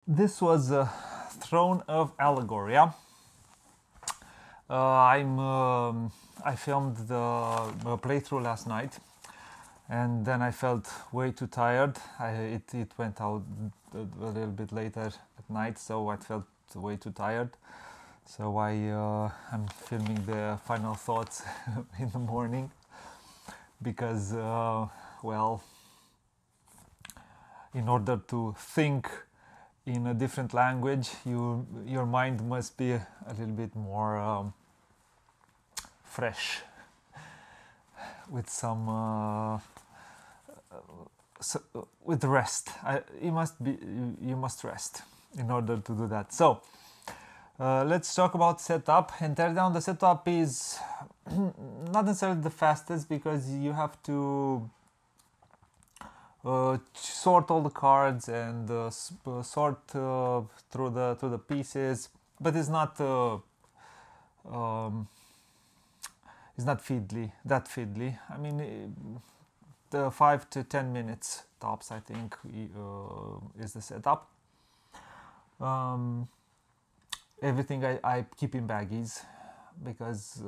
This was Throne of Allegoria. I filmed the playthrough last night, and then I felt way too tired. It went out a little bit later at night, so I felt way too tired. So I'm filming the final thoughts in the morning because, well, in order to think in a different language, your mind must be a little bit more fresh, with some with rest. You must rest in order to do that. So let's talk about setup and teardown. The setup is not necessarily the fastest because you have to sort all the cards and sort through the pieces, but it's not fiddly. I mean, the 5 to 10 minutes tops, I think, is the setup. Everything I keep in baggies because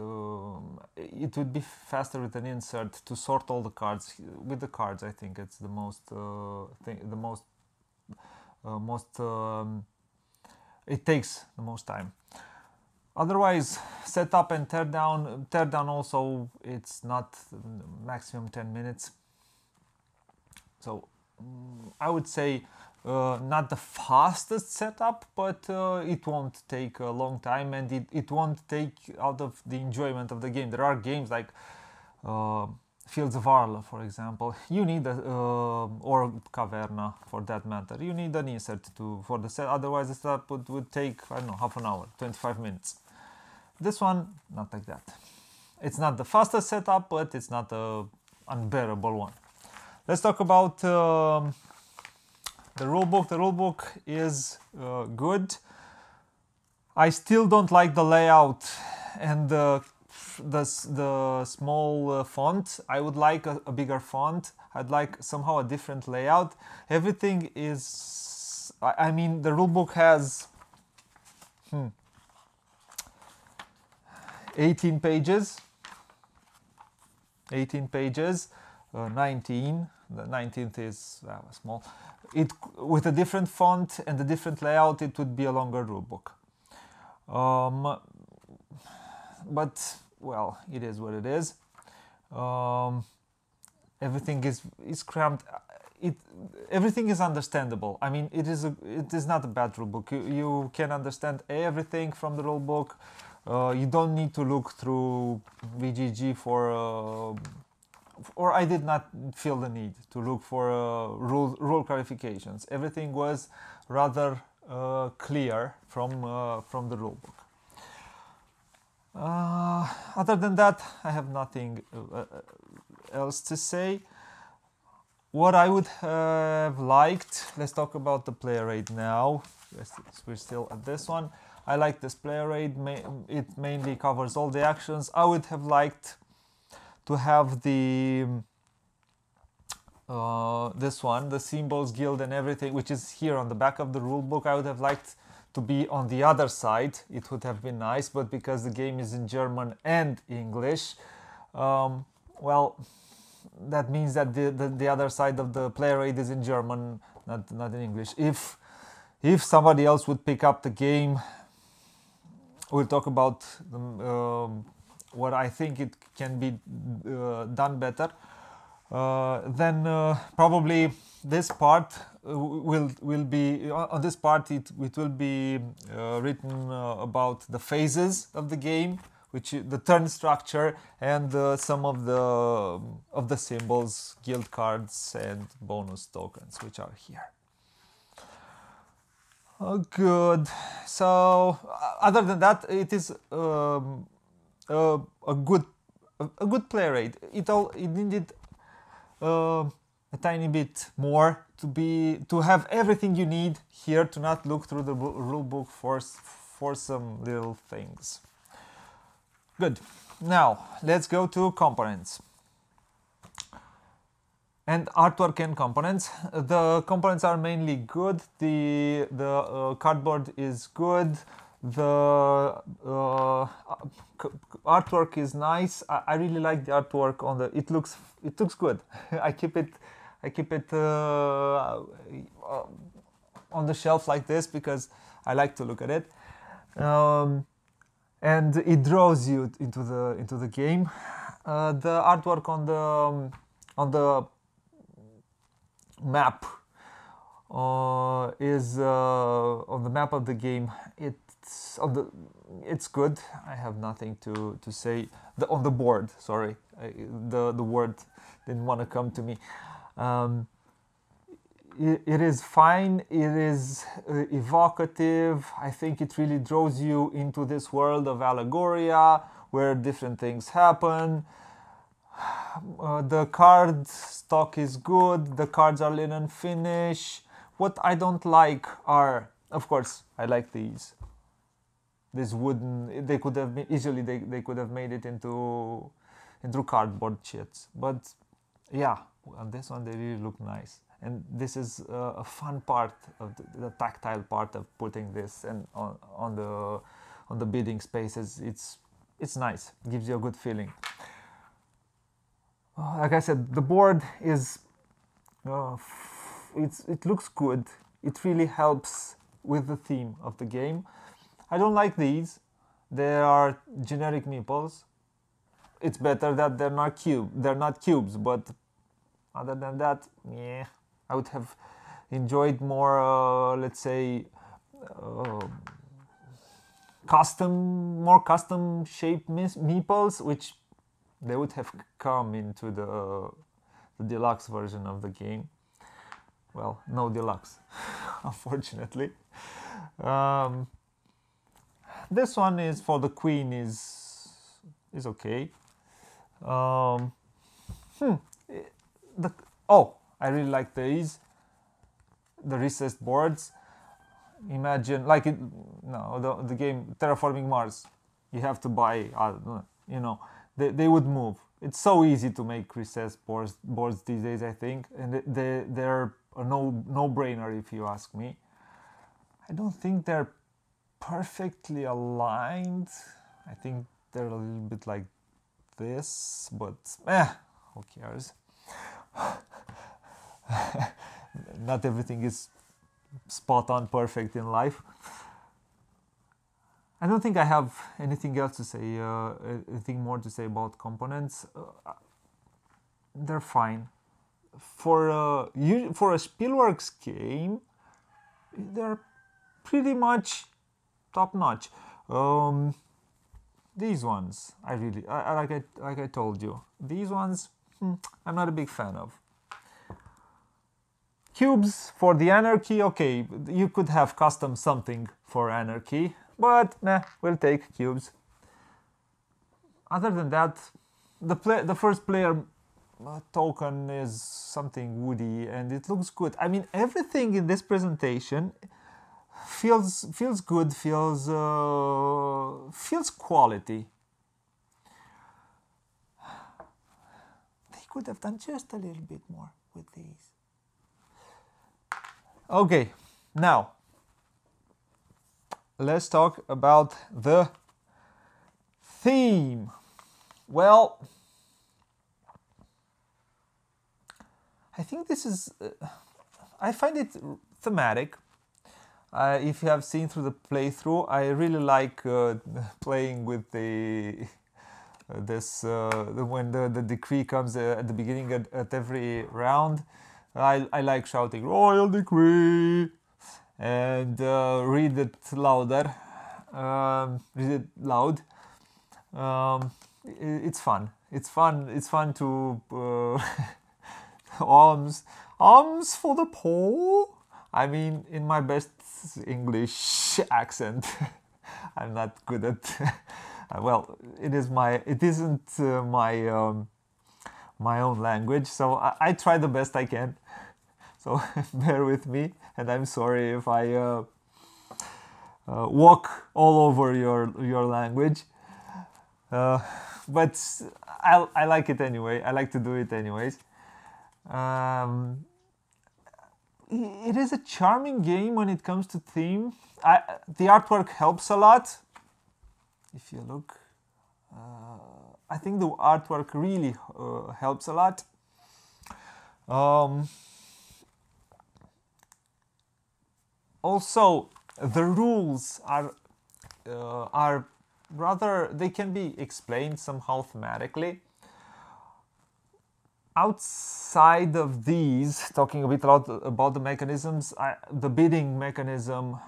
it would be faster with an insert to sort all the cards. With the cards, I think it's the most it takes the most time. Otherwise, setup and teardown also, it's not maximum 10 minutes. So I would say not the fastest setup, but it won't take a long time, and it won't take out of the enjoyment of the game. There are games like Fields of Arle, for example. You need or Caverna, for that matter. You need an insert for the set. Otherwise, the setup would take, I don't know, half an hour, 25 minutes. This one, not like that. It's not the fastest setup, but it's not an unbearable one. Let's talk about the rulebook. The rulebook is good. I still don't like the layout and the small font. I would like a bigger font. I'd like somehow a different layout. Everything is, I mean, the rulebook has 18 pages. 18 pages, 19. The 19th is small. With a different font and a different layout, it would be a longer rulebook. But well, it is what it is. Everything is cramped. Everything is understandable. I mean, it is not a bad rulebook. You can understand everything from the rulebook. You don't need to look through VGG or I did not feel the need to look for rule clarifications. Everything was rather clear from the rulebook. Other than that, I have nothing else to say. What I would have liked, let's talk about the player aid now. We're still at this one. I like this player aid. It mainly covers all the actions. I would have liked to have the this one, the Symbols Guild and everything, which is here on the back of the rulebook. I would have liked to be on the other side. It would have been nice, but because the game is in German and English, well, that means that the other side of the player aid is in German, not in English. If somebody else would pick up the game, we'll talk about what I think it can be done better. Then probably this part will be on this part. It will be written about the phases of the game, which the turn structure and some of the symbols, guild cards, and bonus tokens, which are here. Oh, good. So other than that, it is a good player aid. It needed a tiny bit more to have everything you need here, to not look through the rulebook for some little things. Good. Now let's go to components. And artwork and components. The components are mainly good. The cardboard is good. The artwork is nice. I really like the artwork on the. It looks good. I keep it on the shelf like this because I like to look at it, and it draws you into the game. The artwork on the map is on the map of the game. It's good. I have nothing to say. On the board, sorry, the word didn't want to come to me. It is fine. It is evocative. I think it really draws you into this world of Allegoria where different things happen. The card stock is good. The cards are linen finish. What I don't like are, of course, I like these wooden. They could have been easily. They could have made it into cardboard sheets. But yeah, on this one they really look nice. And this is a fun part of the tactile part of putting this and on the bidding spaces. It's nice. Gives you a good feeling. Like I said, the board is it looks good. It really helps with the theme of the game. I don't like these. They are generic meeples. It's better that they're not cubes, but other than that, yeah, I would have enjoyed more, let's say, more custom shaped meeples, which they would have come into the deluxe version of the game. Well, no deluxe, unfortunately. This one is for the queen is okay. I really like these, the recessed boards. Imagine like the game Terraforming Mars. You have to buy, they would move. It's so easy to make recessed boards these days, I think, and they're a no-brainer if you ask me. I don't think they're perfectly aligned. I think they're a little bit like this, but who cares? Not everything is spot on perfect in life. I don't think I have anything else to say, anything more to say about components. They're fine. For a Spielworks game, they're pretty much top notch. These ones, I like I told you. These ones, I'm not a big fan of. Cubes for the Anarchy, okay, you could have custom something for Anarchy, but we'll take cubes. Other than that, the first player token is something woody and it looks good. I mean, everything in this presentation feels good, feels quality. They could have done just a little bit more with these. Okay, now let's talk about the theme. Well, I think this is, I find it thematic. If you have seen through the playthrough, I really like playing with when the decree comes at the beginning at every round. I like shouting "Royal Decree" and read it louder. Read it loud. It's fun. It's fun to alms for the poor. I mean, in my best English accent. I'm not good at. Well, it isn't my own language, so I try the best I can. So bear with me, and I'm sorry if I walk all over your language. But I like it anyway. I like to do it anyways. It is a charming game when it comes to theme. The artwork helps a lot. If you look, I think the artwork really helps a lot. Also, the rules are rather, they can be explained somehow thematically. Outside of these, talking a bit about the mechanisms, the bidding mechanism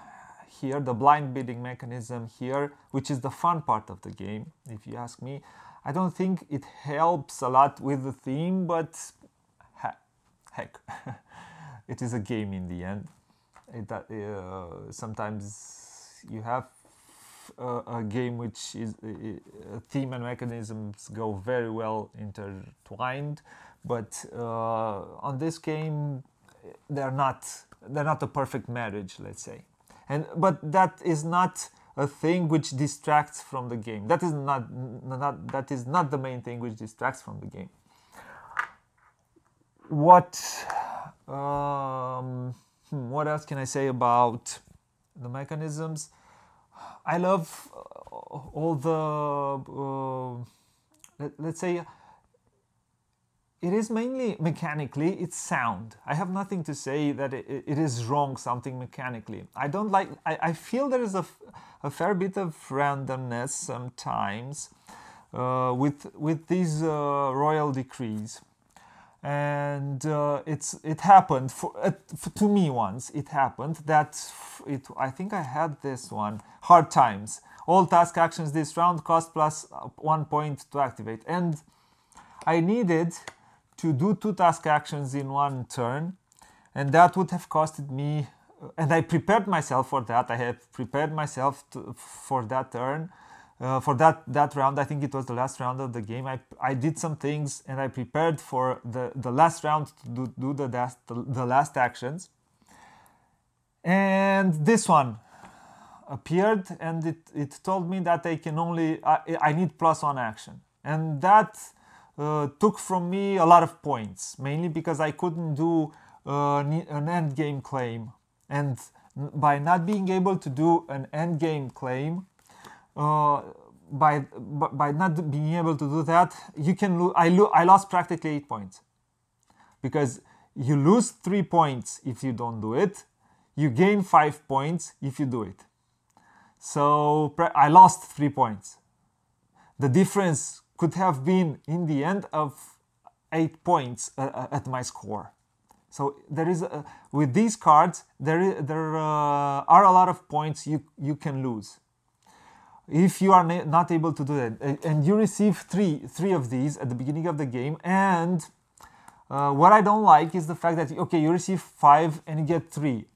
here, the blind bidding mechanism here, which is the fun part of the game, if you ask me, I don't think it helps a lot with the theme, but heck, it is a game in the end. Sometimes you have a game which is theme and mechanisms go very well intertwined, but on this game they're not a perfect marriage, let's say. But that is not a thing which distracts from the game. That is not the main thing which distracts from the game. What else can I say about the mechanisms? I love all the, let's say, it is mainly mechanically, it's sound. I have nothing to say that it is wrong, something mechanically. I feel there is a fair bit of randomness sometimes with these royal decrees. And it happened to me once. It happened that I think I had this one, hard times. All task actions this round cost plus 1 point to activate, and I needed to do 2 task actions in 1 turn, and that would have costed me, and I prepared myself for that. I had prepared myself for that turn, for that round. I think it was the last round of the game. I did some things and I prepared for the last round to do the last actions, and this one appeared, and it told me that I need +1 action, and that took from me a lot of points, mainly because I couldn't do an end game claim, and by not being able to do an end game claim, by not being able to do that, you can I lost practically 8 points, because you lose 3 points if you don't do it, you gain 5 points if you do it. So I lost 3 points. The difference could have been in the end of 8 points at my score. So there is with these cards there are a lot of points you can lose if you are not able to do that, and you receive three of these at the beginning of the game. And what I don't like is the fact that you receive 5 and you get 3.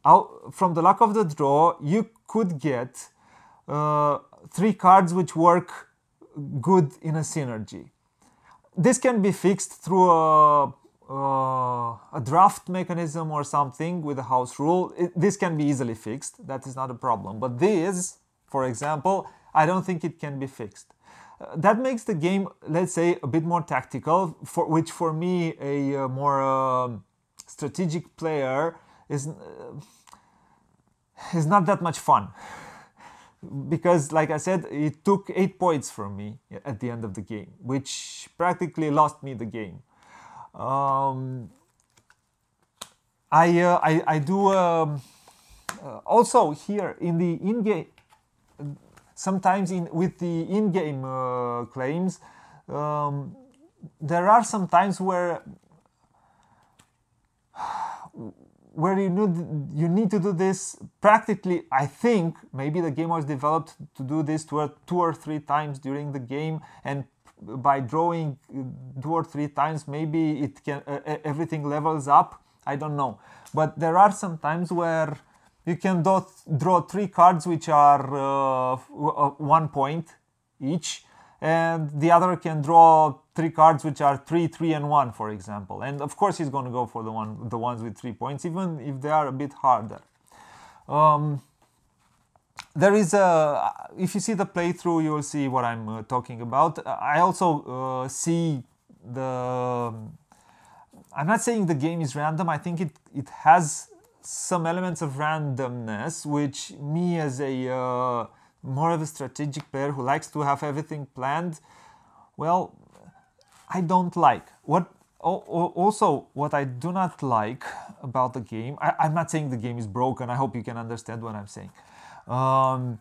From the luck of the draw, you could get 3 cards which work good in a synergy. This can be fixed through a draft mechanism or something with a house rule. This can be easily fixed. That is not a problem. But this, for example, I don't think it can be fixed. That makes the game, let's say, a bit more tactical, which for me, a more strategic player, is not that much fun. Because, like I said, it took 8 points from me at the end of the game, which practically lost me the game. I do also here in the in-game, sometimes with the in-game claims, there are some times where you need to do this practically. I think maybe the game was developed to do this 2 or 3 times during the game, and by drawing 2 or 3 times maybe it can everything levels up. I don't know, but there are some times where you can draw 3 cards which are 1 point each, and the other can draw 3 cards which are 3, 3, and 1, for example. And of course he's going to go for the ones with 3 points, even if they are a bit harder. There is if you see the playthrough, you will see what I'm talking about. I also see I'm not saying the game is random. I think it has some elements of randomness, which me as a more of a strategic player who likes to have everything planned, well, I don't like. Also, what I do not like about the game, I'm not saying the game is broken. I hope you can understand what I'm saying. I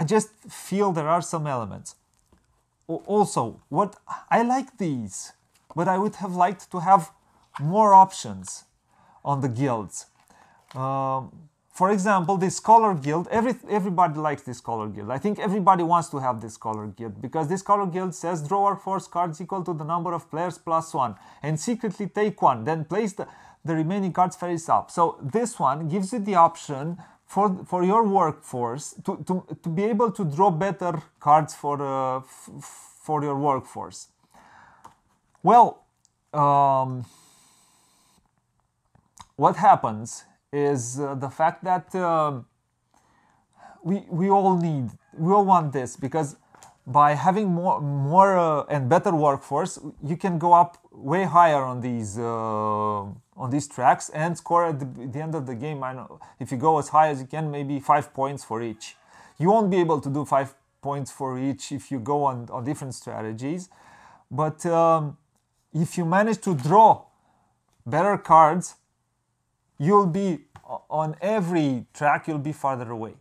just feel there are some elements. Also, what I like these, but I would have liked to have more options on the guilds. For example, this Scholar Guild, everybody likes this Scholar Guild. I think everybody wants to have this Scholar Guild, because this Scholar Guild says draw or force cards equal to the number of players plus 1 and secretly take one, then place the remaining cards face up. So this one gives you the option for your workforce to be able to draw better cards for your workforce. Well, what happens is the fact that we all want this, because by having more and better workforce, you can go up way higher on these tracks and score at the end of the game. I know if you go as high as you can, maybe 5 points for each. You won't be able to do 5 points for each if you go on different strategies, but if you manage to draw better cards, you'll be on every track, you'll be farther away.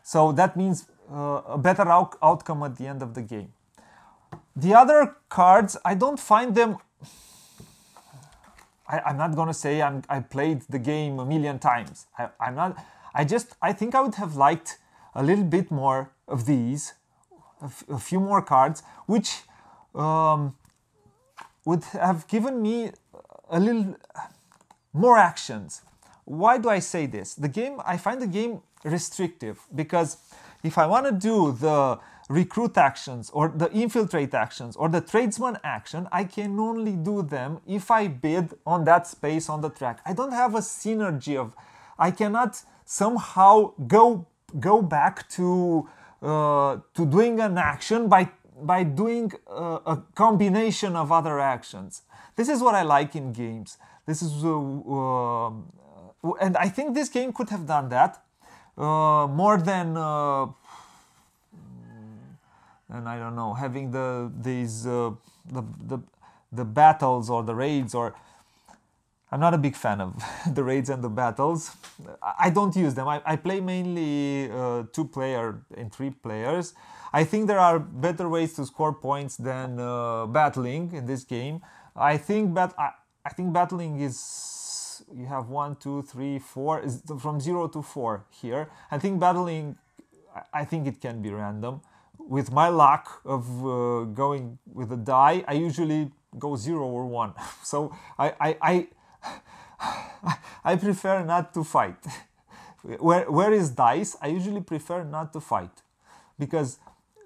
So that means a better outcome at the end of the game. The other cards, I don't find them. I'm not gonna say I played the game a million times. I think I would have liked a little bit more of these, a few more cards, which would have given me a little more actions. Why do I say this? I find the game restrictive, because if I want to do the recruit actions or the infiltrate actions or the tradesman action, I can only do them if I bid on that space on the track. I don't have a synergy of, I cannot somehow go back to doing an action by doing a combination of other actions. This is what I like in games. This is and I think this game could have done that more than and I don't know, having the battles or the raids. Or I'm not a big fan of the raids and the battles. I don't use them. I play mainly 2-player and 3 players. I think there are better ways to score points than battling in this game. I think battling is, you have 1, 2, 3, 4, is from 0 to 4 here. I think battling, I think it can be random. With my luck of going with a die, I usually go 0 or 1. So I prefer not to fight. Where is dice, I usually prefer not to fight, because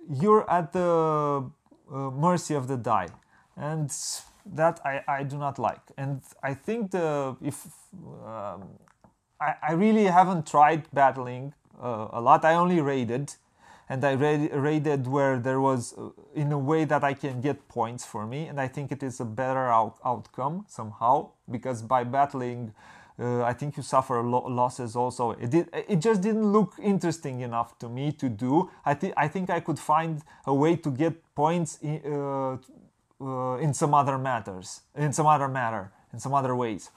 you're at the mercy of the die, and that I do not like. And I think I really haven't tried battling a lot. I only raided, and I raided where there was in a way that I can get points for me, and I think it is a better outcome somehow, because by battling I think you suffer losses also. It just didn't look interesting enough to me to do. I think I could find a way to get points in some other matters, in some other ways.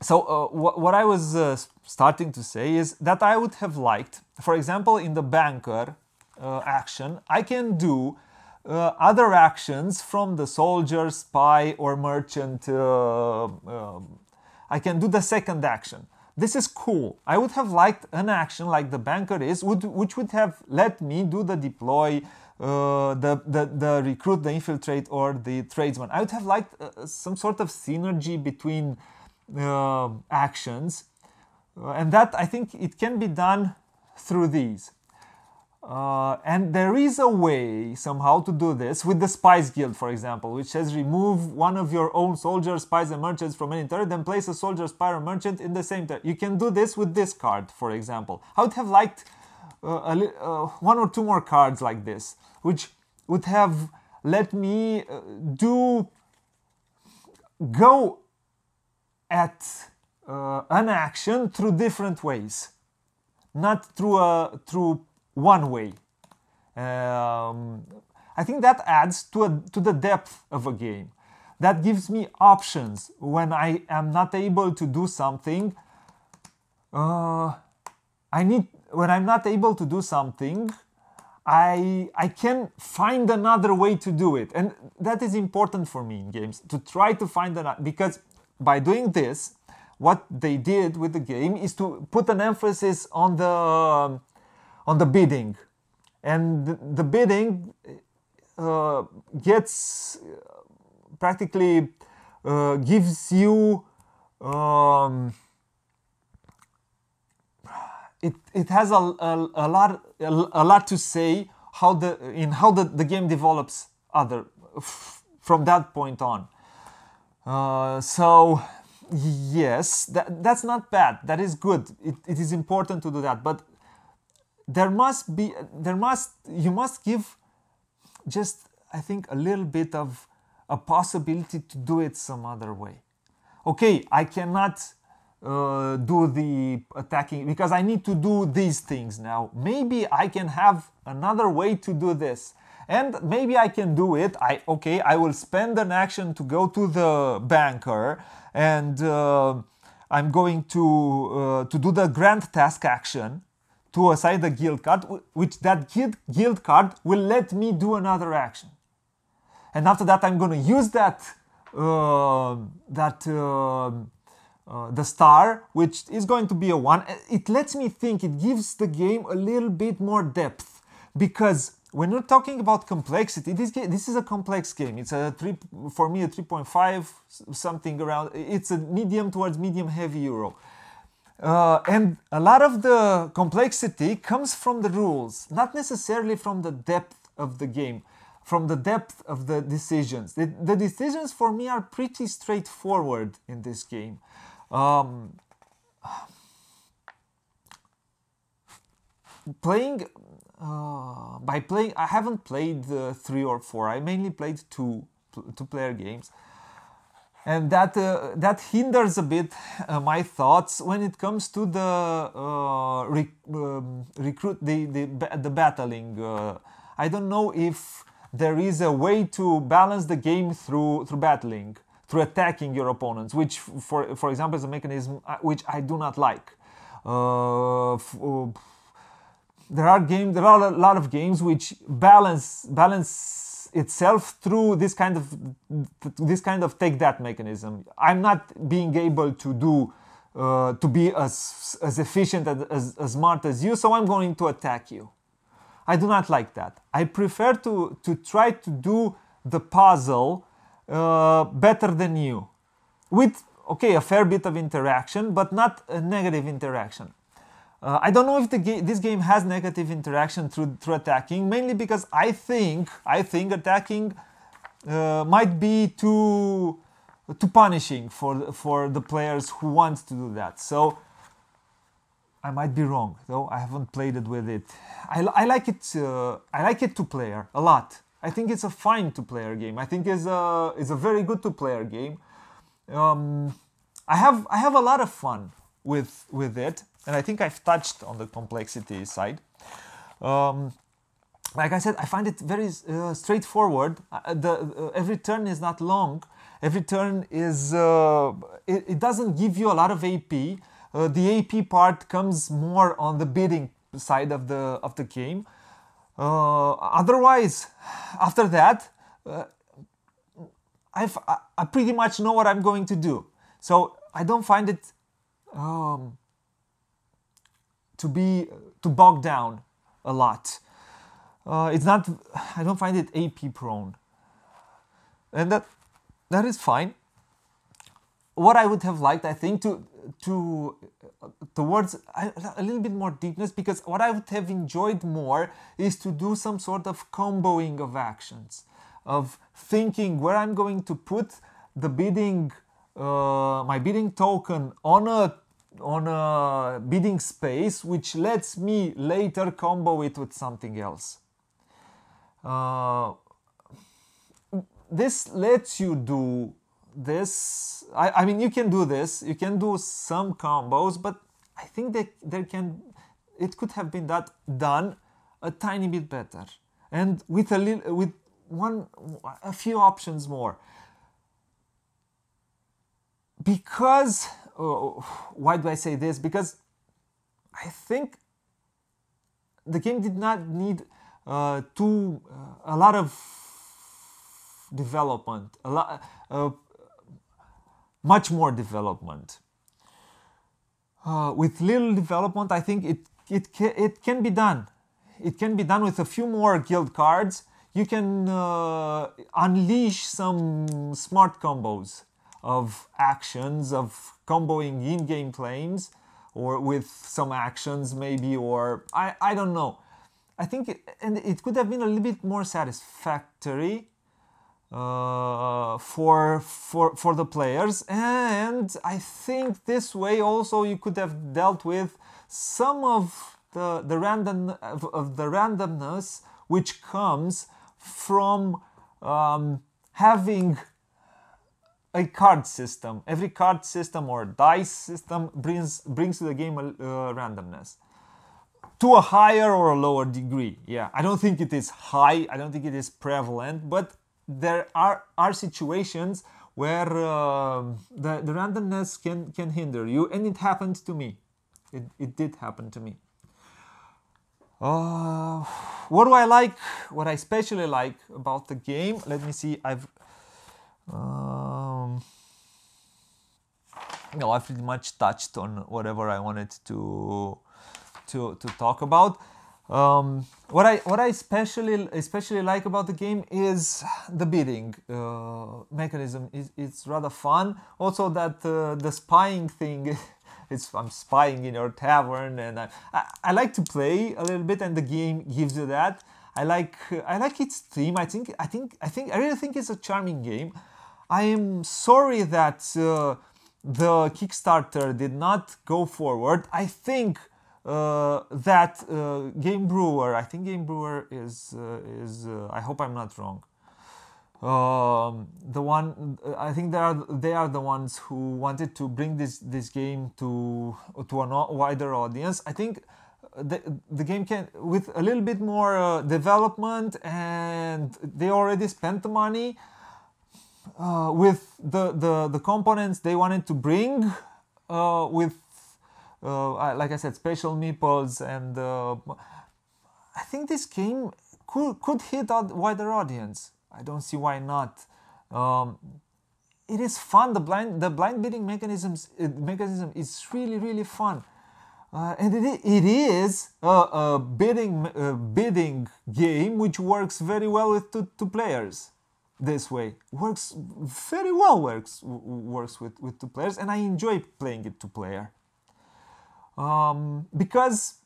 So what I was starting to say is that I would have liked, for example, in the banker action, I can do other actions from the soldier, spy, or merchant. I can do the second action. This is cool. I would have liked an action like the banker is, which would have let me do the deploy, the recruit, the infiltrate, or the tradesman. I would have liked some sort of synergy between actions, and that I think it can be done through these. And there is a way somehow to do this with the Spies Guild, for example, which says remove one of your own soldiers, spies, and merchants from any turret, then place a soldier, spy, or merchant in the same turret. You can do this with this card, for example. I would have liked 1 or 2 more cards like this, which would have let me go at an action through different ways, not through one way. I think that adds to the depth of a game. That gives me options when I am not able to do something. When I'm not able to do something, I can find another way to do it, and that is important for me in games, to try to find another, because by doing this, what they did with the game is to put an emphasis on the bidding, and the bidding gets practically gives you it has a lot to say how the game develops from that point on. So yes, that's not bad. That is good. It is important to do that, but you must give just, I think, a little bit of a possibility to do it some other way. Okay, I cannot do the attacking because I need to do these things now. Maybe I can have another way to do this, and maybe I can do it. I will spend an action to go to the banker, and I'm going to do the grand task action to assign the guild card, which that guild card will let me do another action. And after that, I'm going to use the star, which is going to be a 1. It lets me think, it gives the game a little bit more depth, because when you're talking about complexity, this is a complex game. It's for me a 3.5, something around. It's a medium towards medium heavy Euro. And a lot of the complexity comes from the rules, not necessarily from the depth of the game, from the depth of the decisions. The decisions for me are pretty straightforward in this game. I haven't played 3 or 4. I mainly played two-player games, and that hinders a bit my thoughts when it comes to the battling. I don't know if there is a way to balance the game through battling, through attacking your opponents, which for example is a mechanism which I do not like. There are a lot of games which balance itself through this kind of take that mechanism. I'm not being able to be as efficient and as smart as you, so I'm going to attack you. I do not like that. I prefer to try to do the puzzle better than you, with a fair bit of interaction, but not a negative interaction. I don't know if this game has negative interaction through attacking, mainly because I think attacking might be too punishing for the players who want to do that. So I might be wrong, though I haven't played it with it. I like it. I like it two-player a lot. I think it's a fine two-player game. I think it's a very good two-player game. I have a lot of fun with it, and I think I've touched on the complexity side. Like I said, I find it very straightforward. Every turn is not long. Every turn is it doesn't give you a lot of AP. The AP part comes more on the bidding side of the game. Otherwise, after that, I pretty much know what I'm going to do. So I don't find it to bog down a lot. It's not. I don't find it AP prone, and that is fine. What I would have liked, I think, towards a little bit more deepness, because what I would have enjoyed more is to do some sort of comboing of actions, of thinking where I'm going to put the bidding, my bidding token on a bidding space, which lets me later combo it with something else. this lets you do this. I mean, you can do this. You can do some combos, but I think that it could have been done a tiny bit better, and with a few options more. Because why do I say this? Because I think the game did not need a lot of development, much more development. With little development, I think it can be done. It can be done with a few more guild cards. You can unleash some smart combos of actions, of comboing in-game planes, or with some actions maybe, or I don't know. I think it could have been a little bit more satisfactory for the players, and I think this way also you could have dealt with some of the randomness which comes from having a card system. Every card system or dice system brings to the game randomness to a higher or a lower degree. Yeah, I don't think it is high. I don't think it is prevalent, but there are situations where the randomness can hinder you, and it happened to me. It did happen to me. What do I like? What I especially like about the game? Let me see. I've pretty much touched on whatever I wanted to talk about. What I especially like about the game is the bidding mechanism. It's rather fun. Also that the spying thing. I'm spying in your tavern, and I like to play a little bit, and the game gives you that. I like its theme. I really think it's a charming game. I am sorry that the Kickstarter did not go forward. I think that Game Brewer. I think Game Brewer is. I hope I'm not wrong. The one, I think they are the ones who wanted to bring this game to a wider audience. I think the game can, with a little bit more development, and they already spent the money with the components they wanted to bring, with like I said, special meeples, and I think this game could hit a wider audience. I don't see why not. It is fun. The blind bidding mechanism is really fun, and it is a bidding game which works very well with two players. This way works very well. Works with two players, and I enjoy playing it two player. Because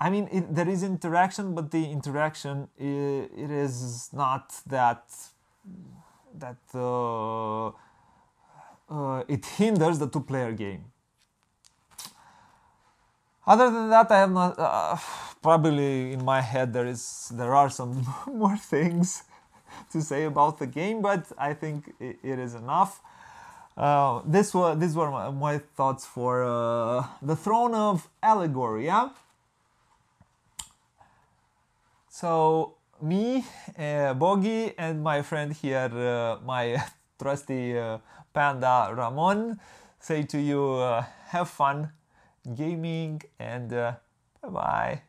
I mean, there is interaction, but the interaction it is not that it hinders the two-player game. Other than that, I have not. Probably in my head there are some more things to say about the game, but I think it is enough. These were my thoughts for the Throne of Allegoria. So me, Bogi, and my friend here, my trusty panda Ramon, say to you, have fun gaming, and bye-bye.